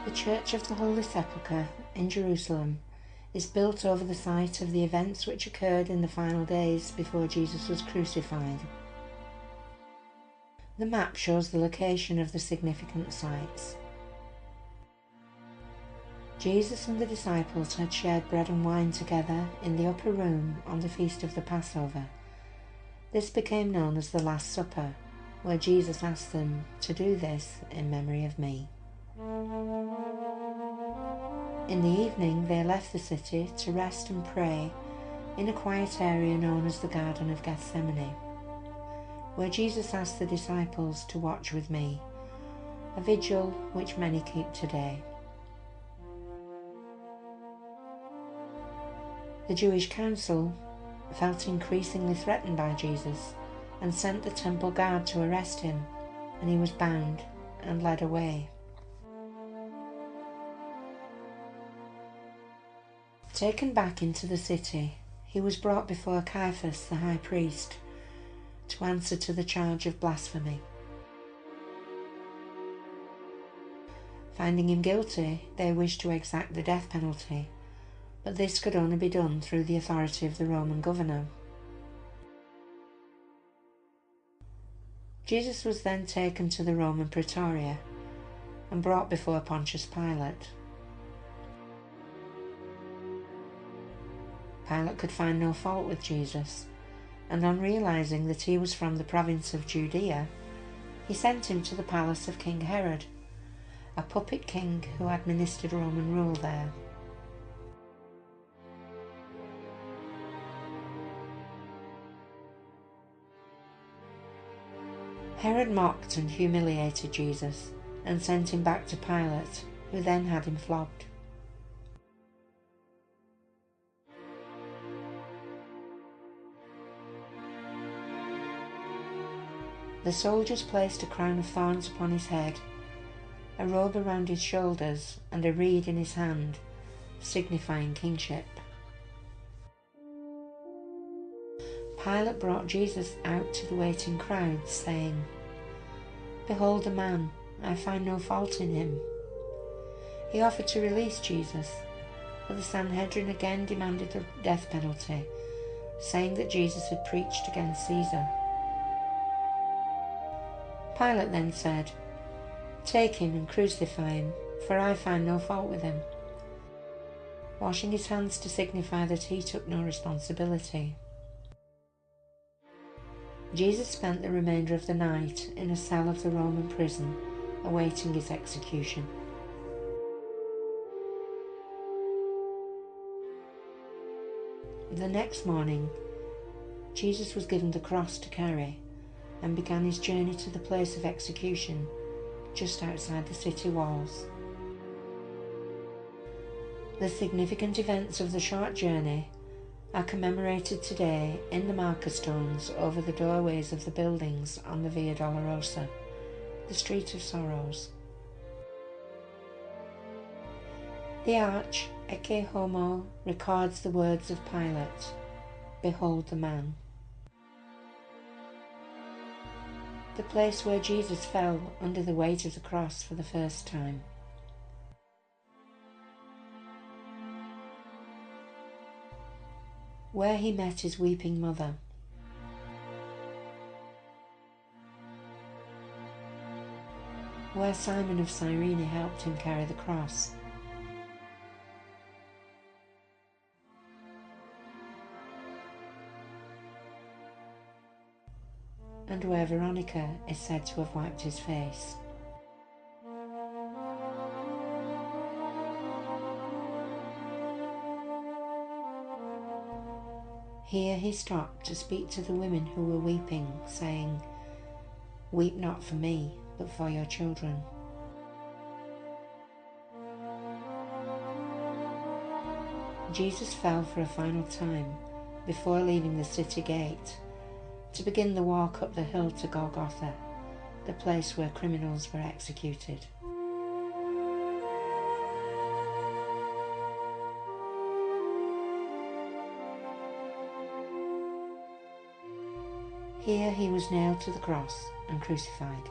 The Church of the Holy Sepulchre in Jerusalem is built over the site of the events which occurred in the final days before Jesus was crucified. The map shows the location of the significant sites. Jesus and the disciples had shared bread and wine together in the upper room on the feast of the Passover. This became known as the Last Supper, where Jesus asked them to do this in memory of me. In the evening they left the city to rest and pray in a quiet area known as the Garden of Gethsemane, where Jesus asked the disciples to watch with me, a vigil which many keep today. The Jewish council felt increasingly threatened by Jesus and sent the temple guard to arrest him, and he was bound and led away. Taken back into the city, he was brought before Caiaphas, the high priest, to answer to the charge of blasphemy. Finding him guilty, they wished to exact the death penalty, but this could only be done through the authority of the Roman governor. Jesus was then taken to the Roman Praetoria and brought before Pontius Pilate. Pilate could find no fault with Jesus, and on realizing that he was from the province of Judea, he sent him to the palace of King Herod, a puppet king who administered Roman rule there. Herod mocked and humiliated Jesus and sent him back to Pilate, who then had him flogged. The soldiers placed a crown of thorns upon his head, a robe around his shoulders, and a reed in his hand, signifying kingship. Pilate brought Jesus out to the waiting crowd, saying, "Behold the man, I find no fault in him." He offered to release Jesus, but the Sanhedrin again demanded the death penalty, saying that Jesus had preached against Caesar. Pilate then said, "Take him and crucify him, for I find no fault with him," washing his hands to signify that he took no responsibility. Jesus spent the remainder of the night in a cell of the Roman prison, awaiting his execution. The next morning, Jesus was given the cross to carry and began his journey to the place of execution, just outside the city walls. The significant events of the short journey are commemorated today in the marker stones over the doorways of the buildings on the Via Dolorosa, the Street of Sorrows. The arch, Ecce Homo, records the words of Pilate, "Behold the man." The place where Jesus fell under the weight of the cross for the first time. Where he met his weeping mother. Where Simon of Cyrene helped him carry the cross. And where Veronica is said to have wiped his face. Here he stopped to speak to the women who were weeping, saying, "Weep not for me, but for your children." Jesus fell for a final time before leaving the city gate to begin the walk up the hill to Golgotha, the place where criminals were executed. Here he was nailed to the cross and crucified.